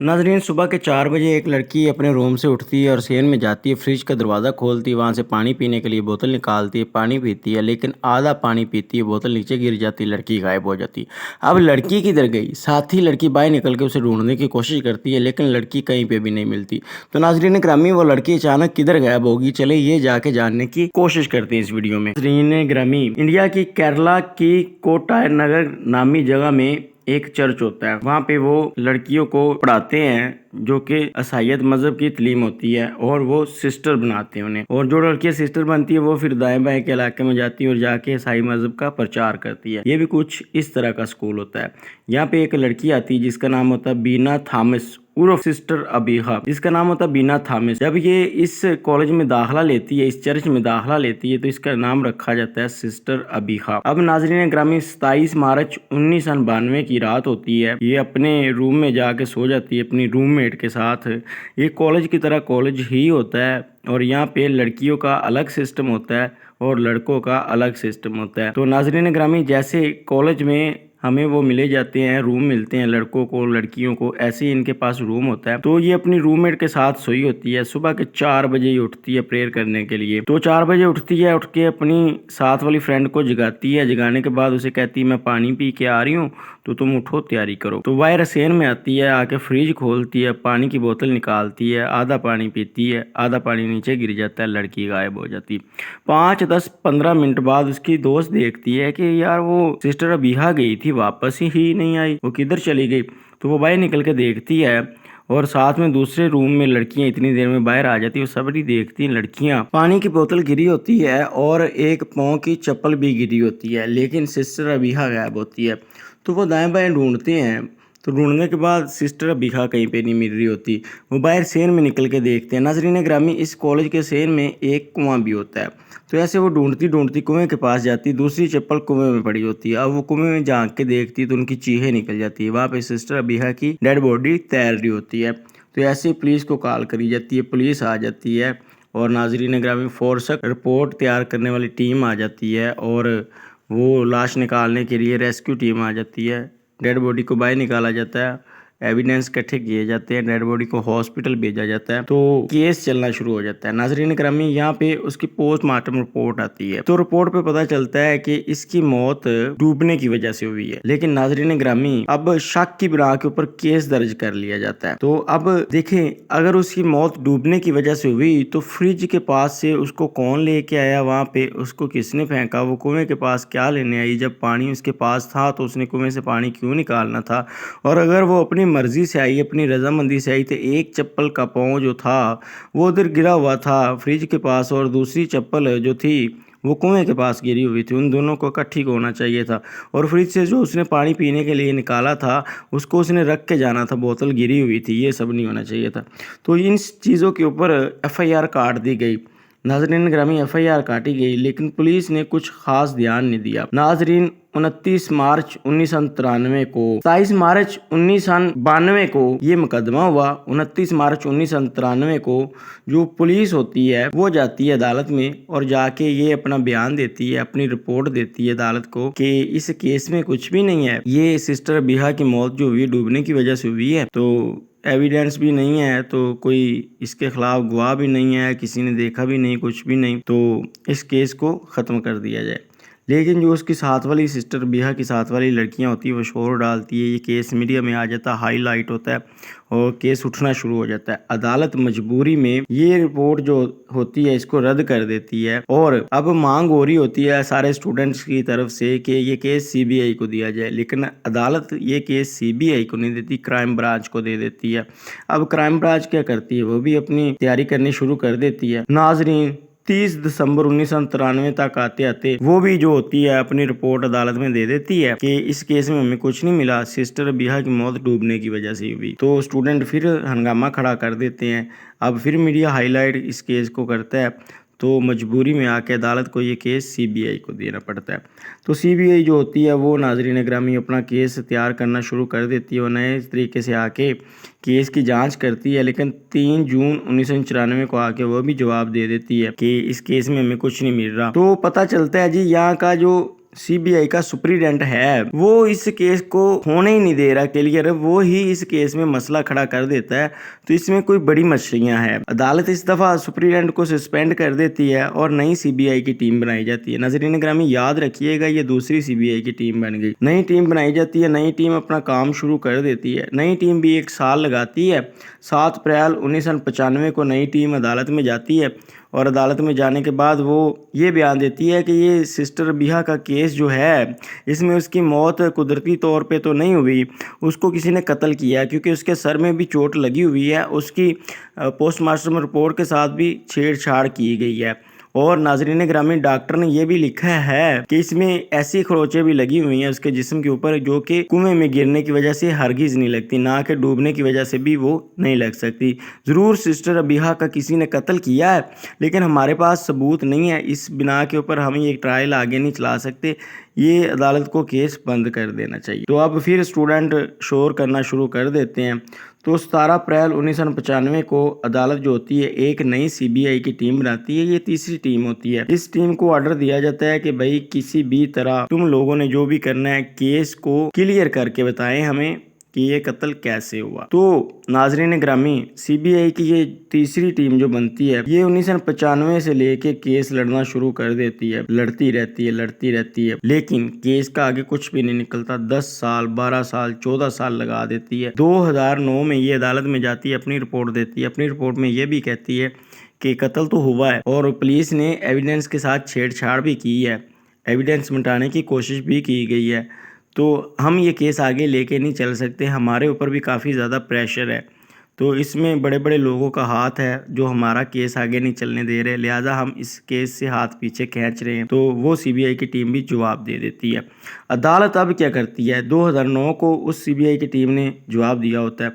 नाजरीन, सुबह के 4 बजे एक लड़की अपने रूम से उठती है और शहर में जाती है। फ्रिज का दरवाज़ा खोलती है, वहाँ से पानी पीने के लिए बोतल निकालती है, पानी पीती है, लेकिन आधा पानी पीती है, बोतल नीचे गिर जाती है, लड़की गायब हो जाती है। अब लड़की किधर गई? साथ ही लड़की बाहर निकल के उसे ढूंढने की कोशिश करती है, लेकिन लड़की कहीं पे भी नहीं मिलती। तो नाजरीन ग्रामी, वो लड़की अचानक किधर गायब होगी? चले ये जाके जानने की कोशिश करते हैं इस वीडियो में। नाजरीन ग्रामी, इंडिया की केरला की कोटायर नगर नामी जगह में एक चर्च होता है। वहाँ पे वो लड़कियों को पढ़ाते हैं जो कि ईसाईयत मजहब की तालीम होती है, और वो सिस्टर बनाते हैं उन्हें। और जो लड़कियां सिस्टर बनती है वो फिर दाएं बाएं के इलाके में जाती है और जाके ईसाई मजहब का प्रचार करती है। ये भी कुछ इस तरह का स्कूल होता है। यहाँ पे एक लड़की आती है जिसका नाम होता है बीना थॉमस उर्फ सिस्टर अबीहा। इसका नाम होता है बीना थॉमस। जब ये इस कॉलेज में दाखिला लेती है, इस चर्च में दाखिला लेती है, तो इसका नाम रखा जाता है सिस्टर अबीहा। अब नाजरीन ग्रामी, 27 मार्च 1992 की रात होती है। ये अपने रूम में जाके सो जाती है अपनी रूममेट के साथ। ये कॉलेज की तरह कॉलेज ही होता है, और यहाँ पे लड़कियों का अलग सिस्टम होता है और लड़कों का अलग सिस्टम होता है। तो नाजरीन ग्रामी, जैसे कॉलेज में हमें वो मिले जाते हैं, रूम मिलते हैं लड़कों को लड़कियों को, ऐसे ही इनके पास रूम होता है। तो ये अपनी रूममेट के साथ सोई होती है। सुबह के 4 बजे ही उठती है प्रेयर करने के लिए। तो 4 बजे उठती है, उठ के अपनी साथ वाली फ्रेंड को जगाती है। जगाने के बाद उसे कहती है मैं पानी पी के आ रही हूँ, तो तुम उठो तैयारी करो। तो वह रसोई में आती है, आके फ्रिज खोलती है, पानी की बोतल निकालती है, आधा पानी पीती है, आधा पानी नीचे गिर जाता है, लड़की गायब हो जाती है। 5, 10, 15 मिनट बाद उसकी दोस्त देखती है कि यार वो सिस्टर अबीहा गई थी, वापस ही नहीं आई, वो किधर चली गई। तो वो बाहर निकल के देखती है, और साथ में दूसरे रूम में लड़कियां इतनी देर में बाहर आ जाती है। सबरी देखती हैं लड़कियां, पानी की बोतल गिरी होती है और एक पाँव की चप्पल भी गिरी होती है, लेकिन सिस्टर अबीहा गायब होती है। तो वो दाएं बाएं ढूंढते हैं। तो ढूंढने के बाद सिस्टर अबीहा कहीं पे नहीं मिल रही होती। वो बाहर शहर में निकल के देखते हैं। नाजरीन ग्रामी, इस कॉलेज के शहर में एक कुआं भी होता है। तो ऐसे वो ढूंढती ढूंढती कुएं के पास जाती, दूसरी चप्पल कुएं में पड़ी होती है। अब वो कुएं में झांक के देखती तो उनकी चीखें निकल जाती है। वहाँ पे सिस्टर अबीहा की डेड बॉडी तैर रही होती है। तो ऐसे पुलिस को कॉल करी जाती है, पुलिस आ जाती है, और नाजरीन ग्रामी फोरेंसिक रिपोर्ट तैयार करने वाली टीम आ जाती है, और वो लाश निकालने के लिए रेस्क्यू टीम आ जाती है। डेड बॉडी को बाहर निकाला जाता है, एविडेंस इकट्ठे किए जाते हैं, डेड बॉडी को हॉस्पिटल भेजा जाता है। तो केस चलना शुरू हो जाता है। नाजरीन करामी, यहाँ पे उसकी पोस्टमार्टम रिपोर्ट आती है। तो रिपोर्ट पे पता चलता है कि इसकी मौत डूबने की वजह से हुई है। लेकिन नाजरीन ग्रामी, अब शक की बिना के ऊपर केस दर्ज कर लिया जाता है। तो अब देखें, अगर उसकी मौत डूबने की वजह से हुई तो फ्रिज के पास से उसको कौन लेके आया, वहां पे उसको किसने फेंका, वो कुएं के पास क्या लेने आई? जब पानी उसके पास था तो उसने कुएं से पानी क्यों निकालना था? और अगर वो अपनी मर्जी से आई, अपनी रजामंदी से आई, तो एक चप्पल का पाँव जो था वो उधर गिरा हुआ था फ्रिज के पास, और दूसरी चप्पल जो थी वो कुएं के पास गिरी हुई थी। उन दोनों को इकट्ठी होना चाहिए था। और फ्रिज से जो उसने पानी पीने के लिए निकाला था उसको उसने रख के जाना था, बोतल गिरी हुई थी, ये सब नहीं होना चाहिए था। तो इन चीज़ों के ऊपर एफआईआर काट दी गई। नाजरीन ग्रामी, एफआईआर काटी गई, लेकिन पुलिस ने कुछ खास ध्यान नहीं दिया। नाजरीन, 29 मार्च 1993 को 27 मार्च 1992 को ये मुकदमा हुआ। 29 मार्च 1993 को जो पुलिस होती है वो जाती है अदालत में, और जाके ये अपना बयान देती है, अपनी रिपोर्ट देती है अदालत को कि इस केस में कुछ भी नहीं है, ये सिस्टर अबीहा की मौत जो हुई डूबने की वजह से हुई है। तो एविडेंस भी नहीं है, तो कोई इसके खिलाफ गवाह भी नहीं है, किसी ने देखा भी नहीं, कुछ भी नहीं, तो इस केस को ख़त्म कर दिया जाए। लेकिन जो उसकी साथ वाली सिस्टर बिहा की साथ वाली लड़कियां होती है वो शोर डालती है, ये केस मीडिया में आ जाता है, हाईलाइट होता है और केस उठना शुरू हो जाता है। अदालत मजबूरी में ये रिपोर्ट जो होती है इसको रद्द कर देती है, और अब मांग हो रही होती है सारे स्टूडेंट्स की तरफ से कि ये केस सीबीआई को दिया जाए। लेकिन अदालत ये केस सीबीआई को नहीं देती, क्राइम ब्रांच को दे देती है। अब क्राइम ब्रांच क्या करती है, वो भी अपनी तैयारी करनी शुरू कर देती है। नाजरीन, 30 दिसंबर 1993 तक आते आते वो भी जो होती है अपनी रिपोर्ट अदालत में दे देती है कि इस केस में हमें कुछ नहीं मिला, सिस्टर बिहा की मौत डूबने की वजह से हुई। तो स्टूडेंट फिर हंगामा खड़ा कर देते हैं। अब फिर मीडिया हाईलाइट इस केस को करता है, तो मजबूरी में आके अदालत को ये केस सीबीआई को देना पड़ता है। तो सीबीआई जो होती है वो नाजरीन ग्रामी अपना केस तैयार करना शुरू कर देती है, और नए तरीके से आके केस की जांच करती है। लेकिन 3 जून 1994 को आके वो भी जवाब दे देती है कि इस केस में हमें कुछ नहीं मिल रहा। तो पता चलता है जी यहाँ का जो CBI का सुप्रीडेंट है वो इस केस को होने ही नहीं दे रहा क्लियर, वो ही इस केस में मसला खड़ा कर देता है। तो इसमें कोई बड़ी मछलियां हैं। अदालत इस दफ़ा सुप्रीडेंट को सस्पेंड कर देती है और नई CBI की टीम बनाई जाती है। नाज़रीन ग्रामी याद रखिएगा, ये दूसरी CBI की टीम बन गई। नई टीम बनाई जाती है, नई टीम अपना काम शुरू कर देती है। नई टीम भी 1 साल लगाती है। 7 अप्रैल 1995 को नई टीम अदालत में जाती है और अदालत में जाने के बाद वो ये बयान देती है कि ये सिस्टर रबीहा का केस जो है, इसमें उसकी मौत कुदरती तौर पे तो नहीं हुई, उसको किसी ने कत्ल किया, क्योंकि उसके सर में भी चोट लगी हुई है। उसकी पोस्टमार्टम रिपोर्ट के साथ भी छेड़छाड़ की गई है। और नाजरीन ग्रामी डॉक्टर ने यह भी लिखा है कि इसमें ऐसी खरोचें भी लगी हुई हैं उसके जिस्म के ऊपर जो कि कुएं में गिरने की वजह से हरगिज नहीं लगती, ना कि डूबने की वजह से भी वो नहीं लग सकती। ज़रूर सिस्टर रबीहा का किसी ने कत्ल किया है, लेकिन हमारे पास सबूत नहीं है। इस बिना के ऊपर हम ये ट्रायल आगे नहीं चला सकते। ये अदालत को केस बंद कर देना चाहिए। तो अब फिर स्टूडेंट शोर करना शुरू कर देते हैं। तो 17 अप्रैल 1995 को अदालत जो होती है एक नई CBI की टीम बनाती है। ये तीसरी टीम होती है। इस टीम को ऑर्डर दिया जाता है कि भाई किसी भी तरह तुम लोगों ने जो भी करना है केस को क्लियर करके बताएं हमें कि ये कत्ल कैसे हुआ। तो नाजरीन ग्रामी CBI की ये तीसरी टीम जो बनती है ये 1995 से लेके केस लड़ना शुरू कर देती है। लड़ती रहती है लेकिन केस का आगे कुछ भी नहीं निकलता। 10 साल 12 साल 14 साल लगा देती है। 2009 में ये अदालत में जाती है, अपनी रिपोर्ट देती है। अपनी रिपोर्ट में ये भी कहती है कि कत्ल तो हुआ है और पुलिस ने एविडेंस के साथ छेड़छाड़ भी की है, एविडेंस मिटाने की कोशिश भी की गई है। तो हम ये केस आगे लेके नहीं चल सकते, हमारे ऊपर भी काफ़ी ज़्यादा प्रेशर है। तो इसमें बड़े बड़े लोगों का हाथ है जो हमारा केस आगे नहीं चलने दे रहे, लिहाजा हम इस केस से हाथ पीछे खींच रहे हैं। तो वो CBI की टीम भी जवाब दे देती है। अदालत अब क्या करती है, 2009 को उस CBI की टीम ने जवाब दिया होता है।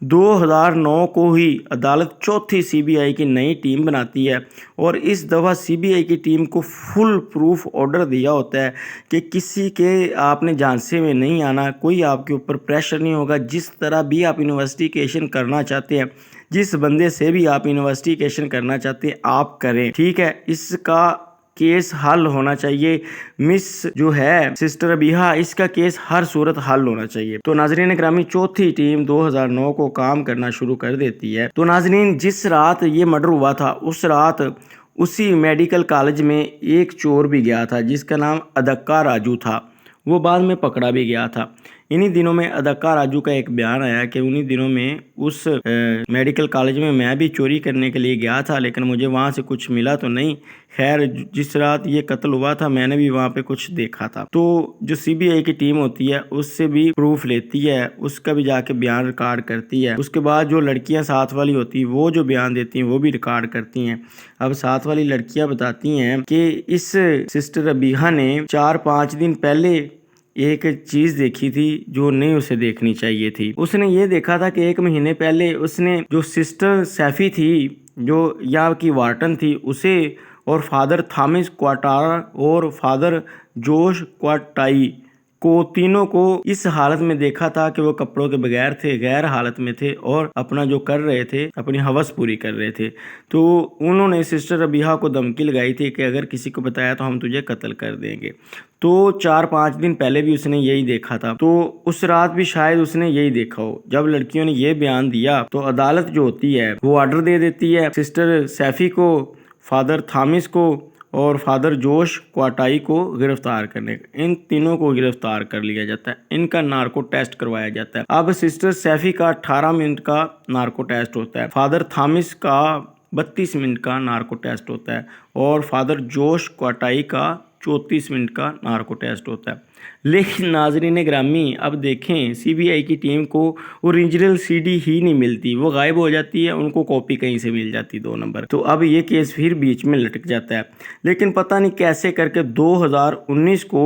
2009 को ही अदालत चौथी CBI की नई टीम बनाती है और इस दफ़ा CBI की टीम को फुल प्रूफ ऑर्डर दिया होता है कि किसी के आपने झांसे में नहीं आना, कोई आपके ऊपर प्रेशर नहीं होगा। जिस तरह भी आप इन्वेस्टिगेशन करना चाहते हैं, जिस बंदे से भी आप इन्वेस्टिगेशन करना चाहते हैं आप करें, ठीक है। इसका केस हल होना चाहिए। मिस जो है सिस्टर रबीहा, इसका केस हर सूरत हल होना चाहिए। तो नाजरीन ग्रामी चौथी टीम 2009 को काम करना शुरू कर देती है। तो नाजरीन जिस रात ये मर्डर हुआ था उस रात उसी मेडिकल कॉलेज में एक चोर भी गया था जिसका नाम अदक्का राजू था। वो बाद में पकड़ा भी गया था। इन्हीं दिनों में अदक्का राजू का एक बयान आया कि उन्हीं दिनों में उस मेडिकल कॉलेज में मैं भी चोरी करने के लिए गया था, लेकिन मुझे वहाँ से कुछ मिला तो नहीं। खैर जिस रात ये कत्ल हुआ था मैंने भी वहाँ पे कुछ देखा था। तो जो CBI की टीम होती है उससे भी प्रूफ लेती है, उसका भी जाके बयान रिकॉर्ड करती है। उसके बाद जो लड़कियाँ साथ वाली होती हैं वो जो बयान देती हैं वो भी रिकॉर्ड करती हैं। अब साथ वाली लड़कियाँ बताती हैं कि इस सिस्टर रबीहा ने 4-5 दिन पहले एक चीज़ देखी थी जो नहीं उसे देखनी चाहिए थी। उसने ये देखा था कि 1 महीने पहले उसने जो सिस्टर सैफी थी जो यहाँ की वार्टन थी उसे और फादर थॉमस क्वाटारा और फादर जोश क्वाटाई को तीनों को इस हालत में देखा था कि वो कपड़ों के बगैर थे, गैर हालत में थे और अपना जो कर रहे थे अपनी हवस पूरी कर रहे थे। तो उन्होंने सिस्टर रबीहा को धमकी लगाई थी कि अगर किसी को बताया तो हम तुझे कत्ल कर देंगे। तो 4-5 दिन पहले भी उसने यही देखा था। तो उस रात भी शायद उसने यही देखा हो। जब लड़कियों ने ये बयान दिया तो अदालत जो होती है वो ऑर्डर दे देती है सिस्टर सैफी को, फादर थॉमस को और फादर जोश क्वाटाई को गिरफ्तार करने का। इन तीनों को गिरफ्तार कर लिया जाता है, इनका नार्को टेस्ट करवाया जाता है। अब सिस्टर सैफी का 18 मिनट का नार्को टेस्ट होता है, फादर थॉमस का 32 मिनट का नार्को टेस्ट होता है और फादर जोश क्वाटाई का 34 मिनट का नार्को टेस्ट होता है। लेकिन नाजरीन ग्रामी अब देखें CBI की टीम को ओरिजिनल CD ही नहीं मिलती, वो गायब हो जाती है, उनको कॉपी कहीं से मिल जाती 2 नंबर। तो अब ये केस फिर बीच में लटक जाता है। लेकिन पता नहीं कैसे करके 2019 को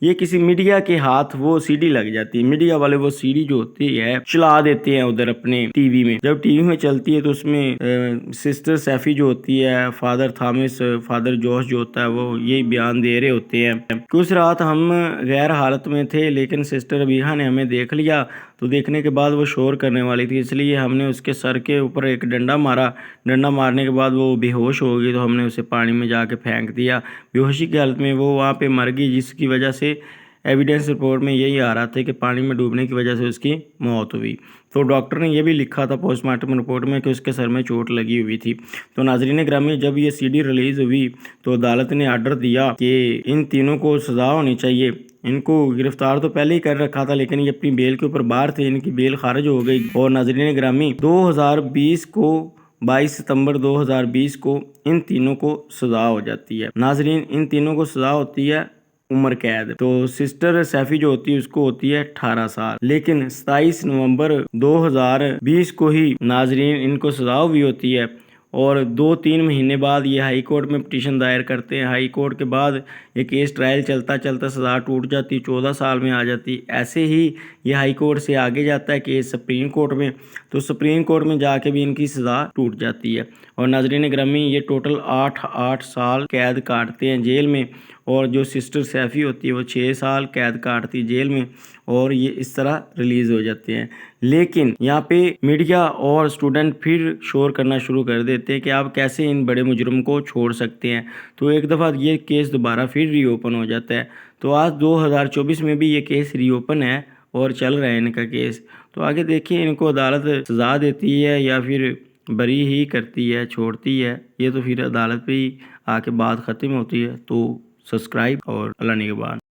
ये किसी मीडिया के हाथ वो CD लग जाती है। मीडिया वाले वो CD जो होती है चला देते हैं उधर अपने टीवी में। जब टीवी में चलती है तो उसमें सिस्टर सैफी जो होती है, फादर थॉमस, फादर जॉर्ज जो होता है वो यही बयान दे रहे होते हैं कि उस रात हम गैर हालत में थे लेकिन सिस्टर रबीहा ने हमें देख लिया تو دیکھنے کے بعد وہ شور کرنے والی تھی، اس لیے ہم نے اس کے سر کے اوپر ایک ڈنڈا مارا۔ ڈنڈا مارنے کے بعد وہ بے ہوش ہو گئی، تو ہم نے اسے پانی میں جا کے پھینک دیا۔ بے ہوشی کی حالت میں وہ وہاں پہ مر گئی، جس کی وجہ سے ایویڈنس رپورٹ میں یہی آ رہا تھا کہ پانی میں ڈوبنے کی وجہ سے اس کی موت ہوئی۔ تو ڈاکٹر نے یہ بھی لکھا تھا پوسٹ مارٹم رپورٹ میں کہ اس کے سر میں چوٹ لگی ہوئی تھی۔ تو ناظرین گرامی، جب یہ CD ریلیز ہوئی تو عدالت نے آرڈر دیا کہ ان تینوں کو سزا ہونی چاہیے۔ ان کو گرفتار تو پہلے ہی کر رکھا تھا، لیکن یہ اپنی بیل کے اوپر باہر تھے، ان کی بیل خارج ہو گئی۔ اور ناظرین گرامی، 22 ستمبر 2020 کو ان تینوں کو سزا ہو جاتی ہے۔ ناظرین، ان تینوں کو سزا ہوتی ہے عمر قید۔ تو سسٹر سیفی جو ہوتی ہے اس کو ہوتی ہے 18 سال، لیکن 27 نومبر 2020 کو ہی ناظرین ان کو سزا ہوئی ہوتی ہے۔ اور 2-3 مہینے بعد یہ ہائی کورٹ میں پٹیشن دائر کرتے ہیں۔ ہائی کورٹ کے بعد یہ کیس ٹرائل چلتا چلتا سزا ٹوٹ جاتی، 14 سال میں آ جاتی۔ ایسے ہی یہ ہائی کورٹ سے آگے جاتا ہے کیس سپریم کورٹ میں، تو سپریم کورٹ میں جا کے بھی ان کی سزا ٹوٹ جاتی ہے۔ اور ناظرین گرامی، یہ ٹوٹل 8 سال قید کاٹتے ہیں جیل میں، اور جو سسٹر سیفی ہوتی ہے وہ 6 سال قید کاٹتی جیل میں، اور یہ اس طرح ریلیز ہو جاتے ہیں۔ لیکن یہاں پہ میڈیا اور اسٹوڈنٹ پھر شور کرنا شروع کر دیتے ہیں کہ آپ کیسے ان بڑے مجرم کو چھوڑ سکتے ہیں۔ تو ایک دفعہ یہ کیس دوبارہ پھر ری اوپن ہو جاتا ہے۔ تو آج 2024 میں بھی یہ کیس ری اوپن ہے اور چل رہا ہے ان کا کیس۔ تو آگے دیکھیں ان کو عدالت سزا دیتی ہے یا پھر بری ہی کرتی ہے، چھوڑتی ہے، یہ تو پھر عدالت پہ ہی آ کے بات ختم ہوتی ہے۔ تو سبسکرائب اور اللہ نگہبان۔